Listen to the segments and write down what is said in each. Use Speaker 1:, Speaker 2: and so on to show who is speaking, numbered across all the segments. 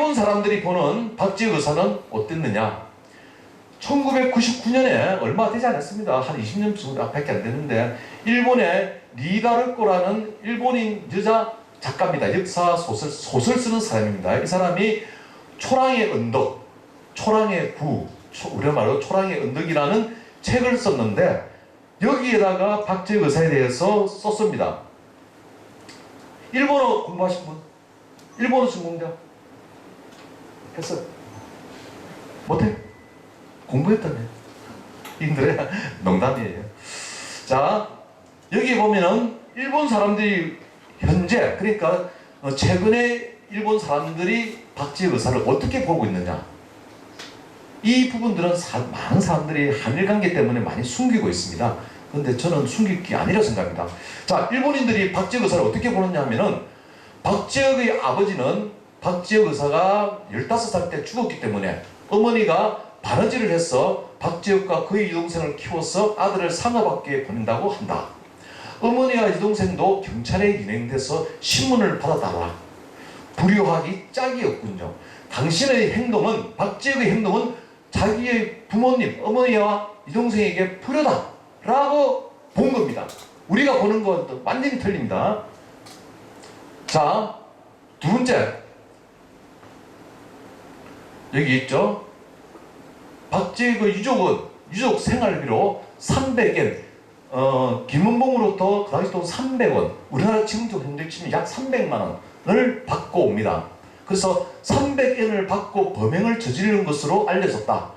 Speaker 1: 일본 사람들이 보는 박지혁 의사는 어땠느냐? 1999년에 얼마 되지 않았습니다. 한 20년 밖에 안 됐는데 일본의 리다르코라는 일본인 여자 작가입니다. 역사 소설 쓰는 사람입니다. 이 사람이 초랑의 언덕, 초랑의 구, 우리가 말로 초랑의 언덕이라는 책을 썼는데 여기에다가 박지혁 의사에 대해서 썼습니다. 일본어 공부하신 분? 일본어 전공자? 했어요? 못해? 공부했다며. 힘들어요. 농담이에요. 자, 여기 보면은 일본 사람들이 현재, 그러니까 최근에 일본 사람들이 박지혁 의사를 어떻게 보고 있느냐. 이 부분들은 많은 사람들이 한일관계 때문에 많이 숨기고 있습니다. 그런데 저는 숨길 게 아니라 생각합니다. 자, 일본인들이 박지혁 의사를 어떻게 보느냐 하면은 박지혁의 아버지는 박지혁 의사가 15살 때 죽었기 때문에 어머니가 바느질을 해서 박지혁과 그의 여동생을 키워서 아들을 상어밖에 보낸다고 한다. 어머니와 여동생도 경찰에 연행돼서 신문을 받아달라. 불효하기 짝이 없군요. 당신의 행동은, 박지혁의 행동은 자기의 부모님, 어머니와 여동생에게 불효다 라고 본 겁니다. 우리가 보는 건 완전히 틀립니다. 자, 두 번째, 여기 있죠. 박지혁의 유족은 유족 생활비로 300엔, 김은봉으로부터 그 당시 돈 300원, 우리나라 지금도 현재 치면 약 300만 원을 받고 옵니다. 그래서 300엔을 받고 범행을 저지르는 것으로 알려졌다.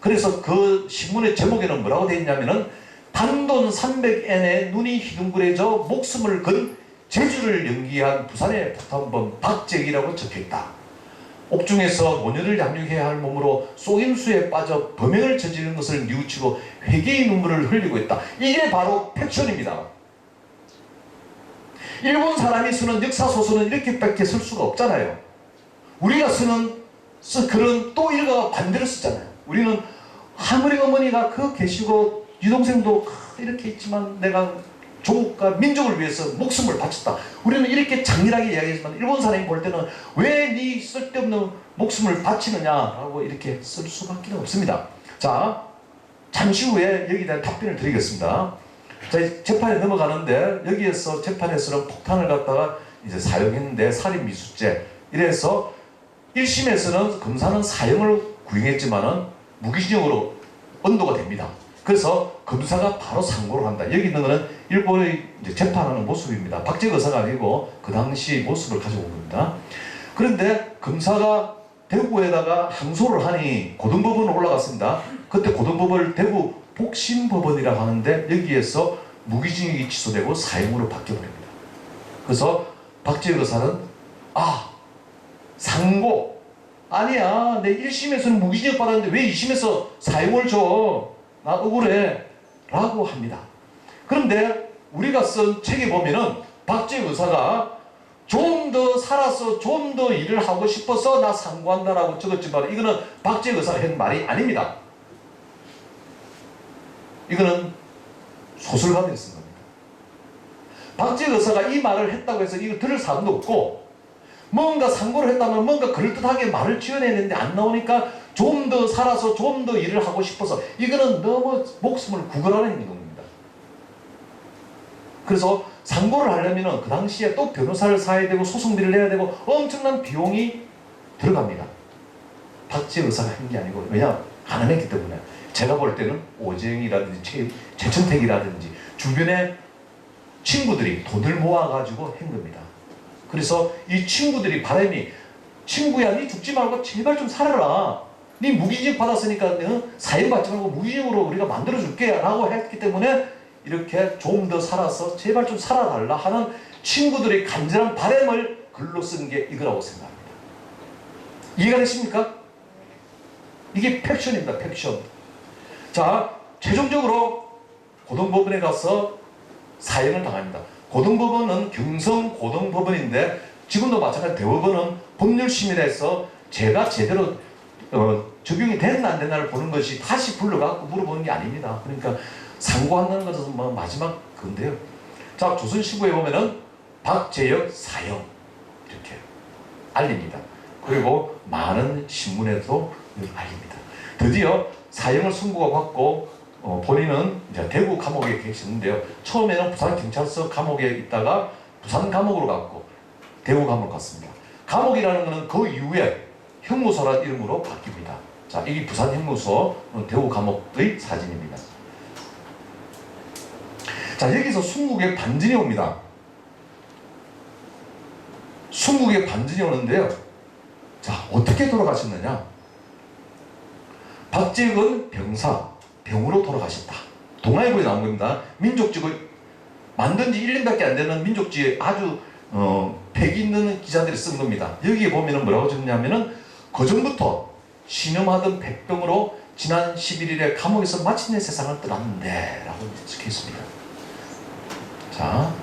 Speaker 1: 그래서 그 신문의 제목에는 뭐라고 되어 있냐면은 단돈 300엔에 눈이 휘둥그레져 목숨을 건 제주를 연기한 부산의 폭탄범 박지혁이라고 적혀있다. 옥중에서 모녀를 양육해야 할 몸으로 쏘임수에 빠져 범행을 저지르는 것을 뉘우치고 회개의 눈물을 흘리고 있다. 이게 바로 팩션입니다. 일본 사람이 쓰는 역사소설은 이렇게밖에 쓸 수가 없잖아요. 우리가 쓰는 글은 또 일가가 반대로 쓰잖아요. 우리는 아무리 어머니가 계시고 유동생도 이렇게 있지만 내가 조국과 민족을 위해서 목숨을 바쳤다. 우리는 이렇게 장렬하게 이야기하지만 일본 사람이 볼 때는 왜 네 쓸데없는 목숨을 바치느냐라고 이렇게 쓸 수밖에 없습니다. 자, 잠시 후에 여기에 대한 답변을 드리겠습니다. 자, 재판에 넘어가는데 여기에서 재판에서는 폭탄을 갖다가 이제 사용했는데 살인미수죄 이래서 1심에서는 검사는 사형을 구형했지만은 무기징역으로 언도가 됩니다. 그래서 검사가 바로 상고를 한다. 여기 있는 거는 일본의 이제 재판하는 모습입니다. 박지혁 의사가 아니고 그 당시 모습을 가져온 겁니다. 그런데 검사가 대구에다가 항소를 하니 고등법원으로 올라갔습니다. 그때 고등법원을 대구 복심법원이라고 하는데 여기에서 무기징역이 취소되고 사형으로 바뀌어버립니다. 그래서 박지혁 의사는 상고 아니야 내 1심에서는 무기징역 받았는데 왜 2심에서 사형을 줘? 나 억울해 라고 합니다. 그런데 우리가 쓴 책에 보면은 박지혁 의사가 좀 더 살아서 좀 더 일을 하고 싶어서 나 상고한다라고 적었지만 이거는 박지혁 의사가 한 말이 아닙니다. 이거는 소설가들이 쓴 겁니다. 박지혁 의사가 이 말을 했다고 해서 이거 들을 사람도 없고 뭔가 상고를 했다면 뭔가 그럴듯하게 말을 지어내는데 안 나오니까 좀 더 살아서 좀 더 일을 하고 싶어서 이거는 너무 목숨을 구걸하는 겁니다. 그래서 상고를 하려면 그 당시에 또 변호사를 사야 되고 소송비를 내야 되고 엄청난 비용이 들어갑니다. 박지혁 의사가 한 게 아니고 왜냐? 가난했기 때문에. 제가 볼 때는 오정이라든지 최천택이라든지 주변에 친구들이 돈을 모아가지고 한 겁니다. 그래서 이 친구들이 바람이 친구야 니 죽지 말고 제발 좀 살아라. 니 무기징역 받았으니까 사형 받지 말고 무기징역으로 우리가 만들어줄게 라고 했기 때문에 이렇게 좀 더 살아서 제발 좀 살아달라 하는 친구들의 간절한 바람을 글로 쓴 게 이거라고 생각합니다. 이해가 되십니까? 이게 팩션입니다. 팩션. 자, 최종적으로 고등법원에 가서 사형을 당합니다. 고등법원은 경성고등법원인데 지금도 마찬가지로 대법원은 법률심의에서 제가 제대로 적용이 됐나 안 됐나를 보는 것이 다시 불러갖고 물어보는 게 아닙니다. 그러니까 상고한다는 것은 뭐 마지막 건데요. 자, 조선시부에 보면은 박재혁 사형 이렇게 알립니다. 그리고 많은 신문에도 알립니다. 드디어 사형을 선고가 받고 본인은 이제 대구 감옥에 계셨는데요. 처음에는 부산경찰서 감옥에 있다가 부산 감옥으로 갔고 대구 감옥으로 갔습니다. 감옥이라는 것은 그 이후에 형무소라는 이름으로 바뀝니다. 자, 이게 부산 형무소, 대구 감옥의 사진입니다. 자, 여기서 순국의 반전이 옵니다. 순국의 반전이 오는데요. 자, 어떻게 돌아가셨느냐? 박지익은 병으로 돌아가셨다. 동아일보에 나온 겁니다. 민족지을 만든 지 1년밖에 안 되는 민족지에 아주 패기 있는 기자들이 쓴 겁니다. 여기에 보면은 뭐라고 적냐면은 그전부터 신음하던 백병으로 지난 11일에 감옥에서 마침내 세상을 떠났는데 라고 적혀 있습니다. 자,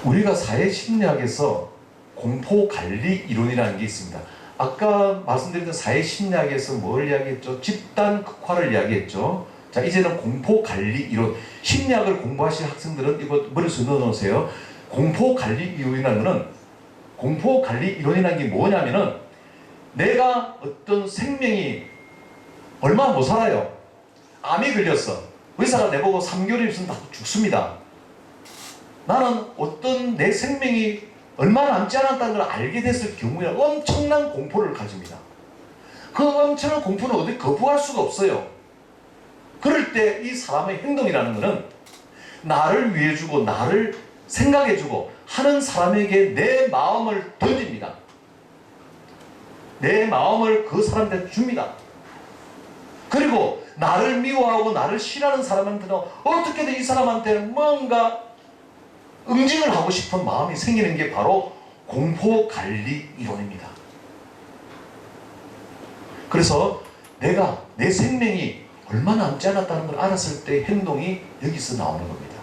Speaker 1: 우리가 사회심리학에서 공포관리 이론이라는 게 있습니다. 아까 말씀드렸던 사회심리학에서 뭘 이야기했죠? 집단 극화를 이야기했죠. 자, 이제는 공포관리 이론. 심리학을 공부하실 학생들은 이거 머릿속에 넣어놓으세요. 공포관리 이론이라는 거는, 공포관리 이론이라는 게 뭐냐면은 내가 어떤 생명이 얼마 못 살아요. 암이 걸렸어. 의사가 내보고 3개월 있으면 다 죽습니다. 나는 어떤 내 생명이 얼마 남지 않았다는 걸 알게 됐을 경우에 엄청난 공포를 가집니다. 그 엄청난 공포는 어디 거부할 수가 없어요. 그럴 때 이 사람의 행동이라는 것은 나를 위해주고 나를 생각해주고 하는 사람에게 내 마음을 던집니다. 내 마음을 그 사람한테 줍니다. 그리고 나를 미워하고 나를 싫어하는 사람한테는 어떻게든 이 사람한테 뭔가 응징을 하고 싶은 마음이 생기는 게 바로 공포관리 이론입니다. 그래서 내가 내 생명이 얼마 남지 않았다는 걸 알았을 때 행동이 여기서 나오는 겁니다.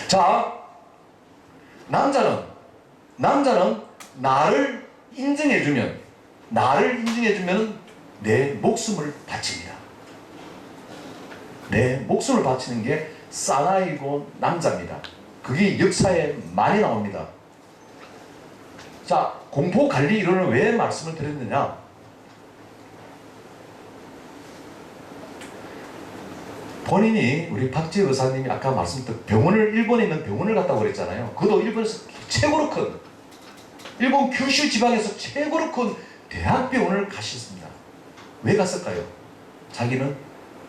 Speaker 1: 자, 남자는 나를 인정해주면 내 목숨을 바칩니다. 내 목숨을 바치는 게 사나이고 남자입니다. 그게 역사에 많이 나옵니다. 자, 공포관리 이론을 왜 말씀을 드렸느냐? 본인이, 우리 박지익 의사님이 아까 말씀드린 일본에 있는 병원을 갔다고 그랬잖아요. 그도 일본에서 최고로 큰, 일본 규슈 지방에서 최고로 큰 대학병원을 가셨습니다. 왜 갔을까요? 자기는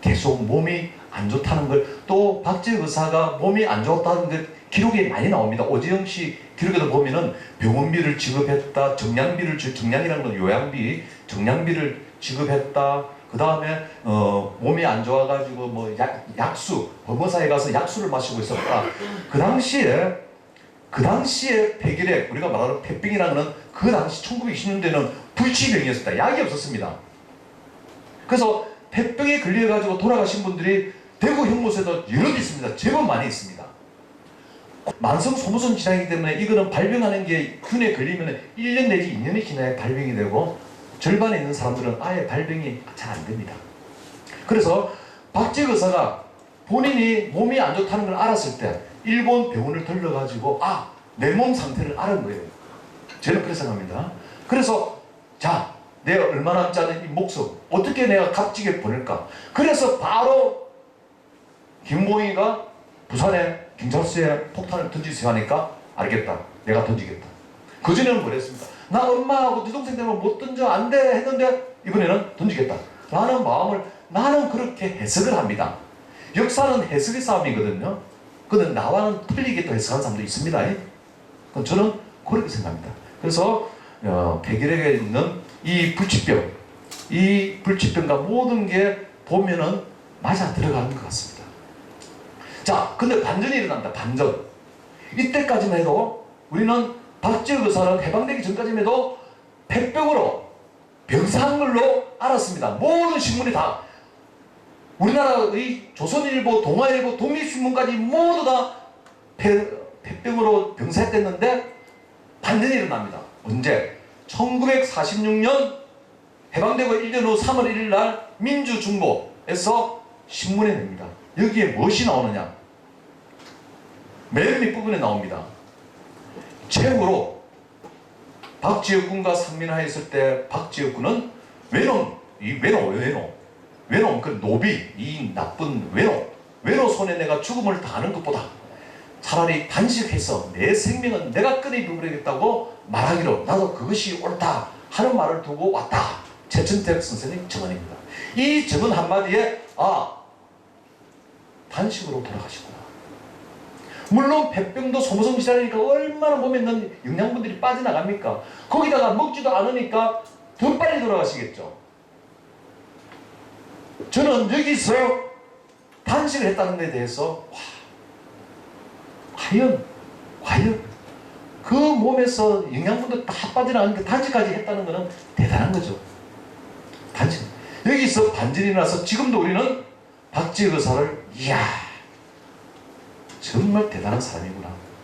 Speaker 1: 계속 몸이 안 좋다는 걸, 또 박지익 의사가 몸이 안 좋다는 걸 기록에 많이 나옵니다. 오지영 씨 기록에도 보면은 병원비를 지급했다, 정량이라는 건 요양비, 정량비를 지급했다. 그 다음에 몸이 안 좋아가지고 뭐 약수, 법원사에 가서 약수를 마시고 있었다. 그 당시에 폐결핵, 우리가 말하는 폐병이라는 것은 그 당시 1920년대는 불치병이었습니다. 약이 없었습니다. 그래서 폐병에 걸려가지고 돌아가신 분들이 대구 형무소에도 여러 개 있습니다. 제법 많이 있습니다. 만성 소모성 질환이기 때문에 이거는 발병하는 게 균에 걸리면 1년 내지 2년이 지나야 발병이 되고, 절반에 있는 사람들은 아예 발병이 잘 안 됩니다. 그래서 박지익 의사가 본인이 몸이 안 좋다는 걸 알았을 때 일본 병원을 들러가지고 내 몸 상태를 알은 거예요. 저는 그렇게 생각합니다. 그래서 자, 내가 얼마 남지 않은 이 목숨 어떻게 내가 값지게 보낼까? 그래서 바로 김보희가 부산에 경찰서에 폭탄을 던지세요 하니까 알겠다, 내가 던지겠다. 그전에는 뭐랬습니까? 나 엄마하고 네 동생 때문에 못 던져, 안 돼 했는데 이번에는 던지겠다 라는 마음을 나는 그렇게 해석을 합니다. 역사는 해석의 싸움이거든요. 근데 나와는 틀리게 또 해석하는 사람도 있습니다. 저는 그렇게 생각합니다. 그래서 폐결핵에 있는 이 불치병과 모든 게 보면은 맞아 들어가는 것 같습니다. 자, 근데 반전이 일어납니다. 반전. 이때까지만 해도 우리는 박지익 의사는 해방되기 전까지만 해도 폐병으로 병사한 걸로 알았습니다. 모든 신문이 다, 우리나라의 조선일보, 동아일보, 독립신문까지 모두 다 폐병으로 병사했댔는데 반전이 일어납니다. 언제? 1946년 해방되고 1년 후 3월 1일 날 민주중보에서 신문에 냅니다. 여기에 무엇이 나오느냐? 맨 밑부분에 나옵니다. 최후로 박지혁 군과 상민하였을 때 박지혁 군은 외놈, 그 노비, 이 나쁜 외노 손에 내가 죽음을 당하는 것보다 차라리 단식해서 내 생명은 내가 끊어버리겠다고 말하기로 나도 그것이 옳다 하는 말을 두고 왔다. 최천택 선생님 증언입니다. 이 증언 한마디에 단식으로 돌아가시구나. 물론 폐병도 소모성 질환이니까 얼마나 몸에 있는 영양분들이 빠져나갑니까? 거기다가 먹지도 않으니까 더 빨리 돌아가시겠죠. 저는 여기서 단식을 했다는 데 대해서 과연 그 몸에서 영양분도 다 빠져나가니까 단식까지 했다는 것은 대단한 거죠. 단식. 여기서 반전이 나서 지금도 우리는 박지혁 의사를 이야 정말 대단한 사람이구나.